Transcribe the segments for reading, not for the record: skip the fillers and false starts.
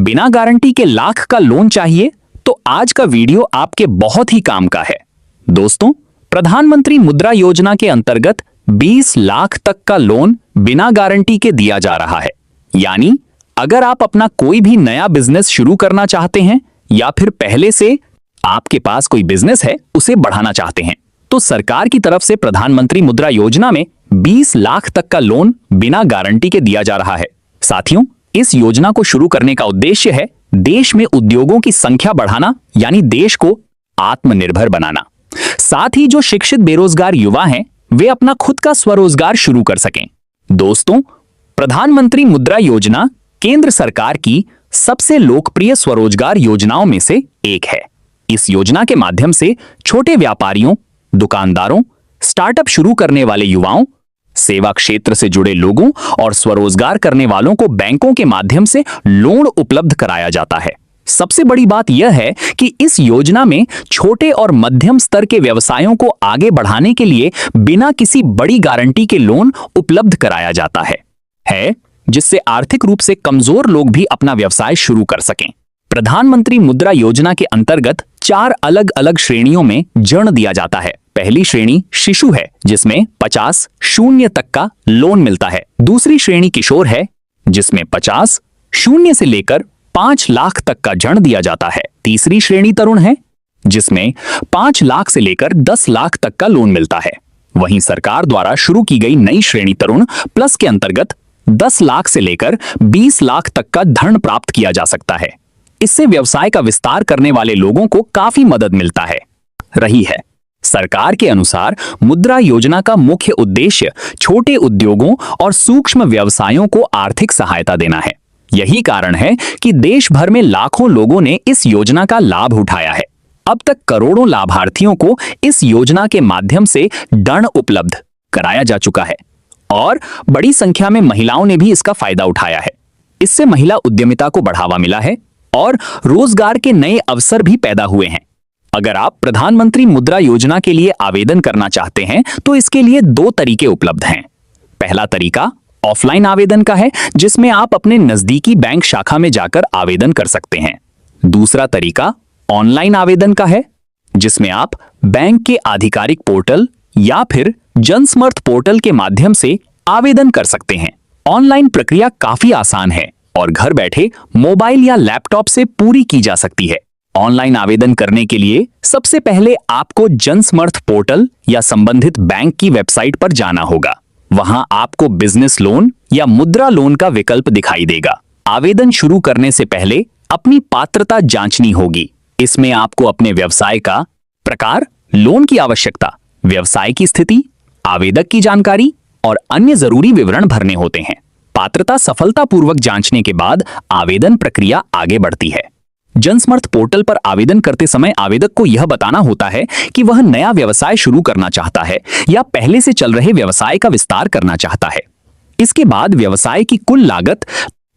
बिना गारंटी के लाख का लोन चाहिए तो आज का वीडियो आपके बहुत ही काम का है। दोस्तों, प्रधानमंत्री मुद्रा योजना के अंतर्गत 20 लाख तक का लोन बिना गारंटी के दिया जा रहा है। यानी अगर आप अपना कोई भी नया बिजनेस शुरू करना चाहते हैं या फिर पहले से आपके पास कोई बिजनेस है उसे बढ़ाना चाहते हैं, तो सरकार की तरफ से प्रधानमंत्री मुद्रा योजना में 20 लाख तक का लोन बिना गारंटी के दिया जा रहा है। साथियों, इस योजना को शुरू करने का उद्देश्य है देश में उद्योगों की संख्या बढ़ाना, यानी देश को आत्मनिर्भर बनाना। साथ ही जो शिक्षित बेरोजगार युवा हैं वे अपना खुद का स्वरोजगार शुरू कर सकें। दोस्तों, प्रधानमंत्री मुद्रा योजना केंद्र सरकार की सबसे लोकप्रिय स्वरोजगार योजनाओं में से एक है। इस योजना के माध्यम से छोटे व्यापारियों, दुकानदारों, स्टार्टअप शुरू करने वाले युवाओं, सेवा क्षेत्र से जुड़े लोगों और स्वरोजगार करने वालों को बैंकों के माध्यम से लोन उपलब्ध कराया जाता है। सबसे बड़ी बात यह है कि इस योजना में छोटे और मध्यम स्तर के व्यवसायों को आगे बढ़ाने के लिए बिना किसी बड़ी गारंटी के लोन उपलब्ध कराया जाता है, जिससे आर्थिक रूप से कमजोर लोग भी अपना व्यवसाय शुरू कर सकें। प्रधानमंत्री मुद्रा योजना के अंतर्गत 4 अलग अलग श्रेणियों में ऋण दिया जाता है। पहली श्रेणी शिशु है, जिसमें 50 शून्य तक का लोन मिलता है। दूसरी श्रेणी किशोर है, जिसमें 50 शून्य से लेकर 5 लाख तक का ऋण दिया जाता है। तीसरी श्रेणी तरुण है, जिसमें 5 लाख से लेकर 10 लाख तक का लोन मिलता है। वहीं सरकार द्वारा शुरू की गई नई श्रेणी तरुण प्लस के अंतर्गत 10 लाख से लेकर 20 लाख तक का धन प्राप्त किया जा सकता है। इससे व्यवसाय का विस्तार करने वाले लोगों को काफी मदद मिलता है रही है। सरकार के अनुसार मुद्रा योजना का मुख्य उद्देश्य छोटे उद्योगों और सूक्ष्म व्यवसायों को आर्थिक सहायता देना है। यही कारण है कि देश भर में लाखों लोगों ने इस योजना का लाभ उठाया है। अब तक करोड़ों लाभार्थियों को इस योजना के माध्यम से ऋण उपलब्ध कराया जा चुका है और बड़ी संख्या में महिलाओं ने भी इसका फायदा उठाया है। इससे महिला उद्यमिता को बढ़ावा मिला है और रोजगार के नए अवसर भी पैदा हुए हैं। अगर आप प्रधानमंत्री मुद्रा योजना के लिए आवेदन करना चाहते हैं तो इसके लिए 2 तरीके उपलब्ध हैं। पहला तरीका ऑफलाइन आवेदन का है, जिसमें आप अपने नजदीकी बैंक शाखा में जाकर आवेदन कर सकते हैं। दूसरा तरीका ऑनलाइन आवेदन का है, जिसमें आप बैंक के आधिकारिक पोर्टल या फिर जनसमर्थ पोर्टल के माध्यम से आवेदन कर सकते हैं। ऑनलाइन प्रक्रिया काफी आसान है और घर बैठे मोबाइल या लैपटॉप से पूरी की जा सकती है। ऑनलाइन आवेदन करने के लिए सबसे पहले आपको जनसमर्थ पोर्टल या संबंधित बैंक की वेबसाइट पर जाना होगा। वहां आपको बिजनेस लोन या मुद्रा लोन का विकल्प दिखाई देगा। आवेदन शुरू करने से पहले अपनी पात्रता जांचनी होगी। इसमें आपको अपने व्यवसाय का प्रकार, लोन की आवश्यकता, व्यवसाय की स्थिति, आवेदक की जानकारी और अन्य जरूरी विवरण भरने होते हैं। पात्रता सफलतापूर्वक जांचने के बाद आवेदन प्रक्रिया आगे बढ़ती है। जनसमर्थ पोर्टल पर आवेदन करते समय आवेदक को यह बताना होता है कि वह नया व्यवसाय शुरू करना चाहता है या पहले से चल रहे व्यवसाय का विस्तार करना चाहता है। इसके बाद व्यवसाय की कुल लागत,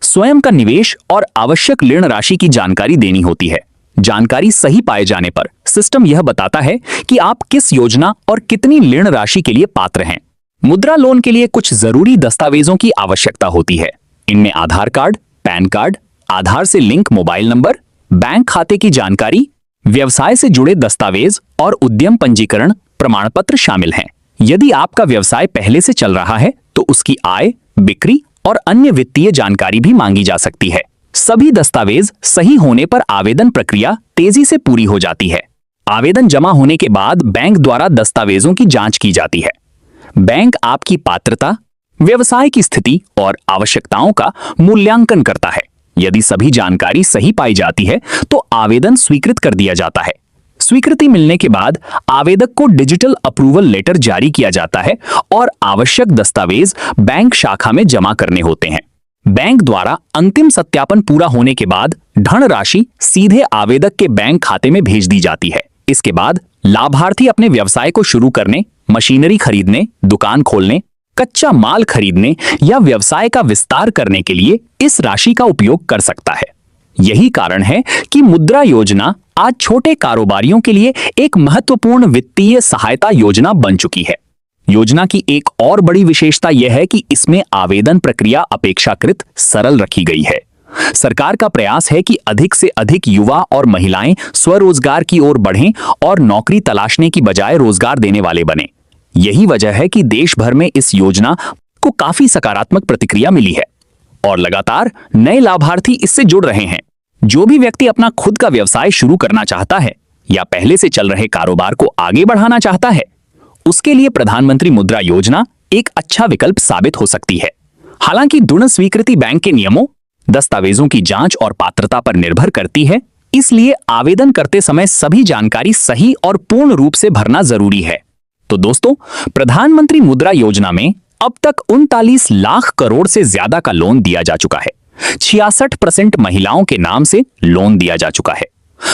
स्वयं का निवेश और आवश्यक ऋण राशि की जानकारी देनी होती है। जानकारी सही पाए जाने पर सिस्टम यह बताता है कि आप किस योजना और कितनी ऋण राशि के लिए पात्र हैं। मुद्रा लोन के लिए कुछ जरूरी दस्तावेजों की आवश्यकता होती है। इनमें आधार कार्ड, पैन कार्ड, आधार से लिंक मोबाइल नंबर, बैंक खाते की जानकारी, व्यवसाय से जुड़े दस्तावेज और उद्यम पंजीकरण प्रमाण पत्र शामिल हैं। यदि आपका व्यवसाय पहले से चल रहा है तो उसकी आय, बिक्री और अन्य वित्तीय जानकारी भी मांगी जा सकती है। सभी दस्तावेज सही होने पर आवेदन प्रक्रिया तेजी से पूरी हो जाती है। आवेदन जमा होने के बाद बैंक द्वारा दस्तावेजों की जांच की जाती है। बैंक आपकी पात्रता, व्यवसाय की स्थिति और आवश्यकताओं का मूल्यांकन करता है। यदि सभी जानकारी सही पाई जाती है तो आवेदन स्वीकृत कर दिया जाता है। स्वीकृति मिलने के बाद आवेदक को डिजिटल अप्रूवल लेटर जारी किया जाता है और आवश्यक दस्तावेज बैंक शाखा में जमा करने होते हैं। बैंक द्वारा अंतिम सत्यापन पूरा होने के बाद धन राशि सीधे आवेदक के बैंक खाते में भेज दी जाती है। इसके बाद लाभार्थी अपने व्यवसाय को शुरू करने, मशीनरी खरीदने, दुकान खोलने, कच्चा माल खरीदने या व्यवसाय का विस्तार करने के लिए इस राशि का उपयोग कर सकता है। यही कारण है कि मुद्रा योजना आज छोटे कारोबारियों के लिए एक महत्वपूर्ण वित्तीय सहायता योजना बन चुकी है। योजना की एक और बड़ी विशेषता यह है कि इसमें आवेदन प्रक्रिया अपेक्षाकृत सरल रखी गई है। सरकार का प्रयास है कि अधिक से अधिक युवा और महिलाएं स्वरोजगार की ओर बढ़ें और नौकरी तलाशने की बजाय रोजगार देने वाले बने। यही वजह है कि देश भर में इस योजना को काफी सकारात्मक प्रतिक्रिया मिली है और लगातार नए लाभार्थी इससे जुड़ रहे हैं। जो भी व्यक्ति अपना खुद का व्यवसाय शुरू करना चाहता है या पहले से चल रहे कारोबार को आगे बढ़ाना चाहता है, उसके लिए प्रधानमंत्री मुद्रा योजना एक अच्छा विकल्प साबित हो सकती है। हालांकि ऋण स्वीकृति बैंक के नियमों, दस्तावेजों की जांच और पात्रता पर निर्भर करती है, इसलिए आवेदन करते समय सभी जानकारी सही और पूर्ण रूप से भरना जरूरी है। तो दोस्तों, प्रधानमंत्री मुद्रा योजना में अब तक 39 लाख करोड़ से ज्यादा का लोन दिया जा चुका है। 66% महिलाओं के नाम से लोन दिया जा चुका है।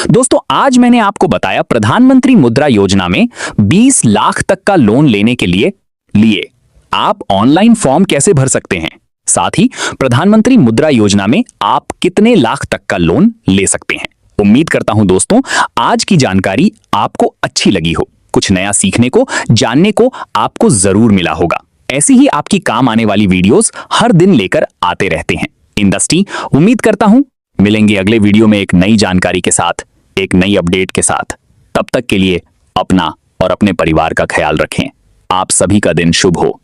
दोस्तों, आज मैंने आपको बताया प्रधानमंत्री मुद्रा योजना में 20 लाख तक का लोन लेने के लिए आप ऑनलाइन फॉर्म कैसे भर सकते हैं, साथ ही प्रधानमंत्री मुद्रा योजना में आप कितने लाख तक का लोन ले सकते हैं। उम्मीद करता हूं दोस्तों, आज की जानकारी आपको अच्छी लगी हो। कुछ नया सीखने को, जानने को आपको जरूर मिला होगा। ऐसी ही आपकी काम आने वाली वीडियोस हर दिन लेकर आते रहते हैं इंडस्ट्री। उम्मीद करता हूं मिलेंगे अगले वीडियो में एक नई जानकारी के साथ, एक नई अपडेट के साथ। तब तक के लिए अपना और अपने परिवार का ख्याल रखें। आप सभी का दिन शुभ हो।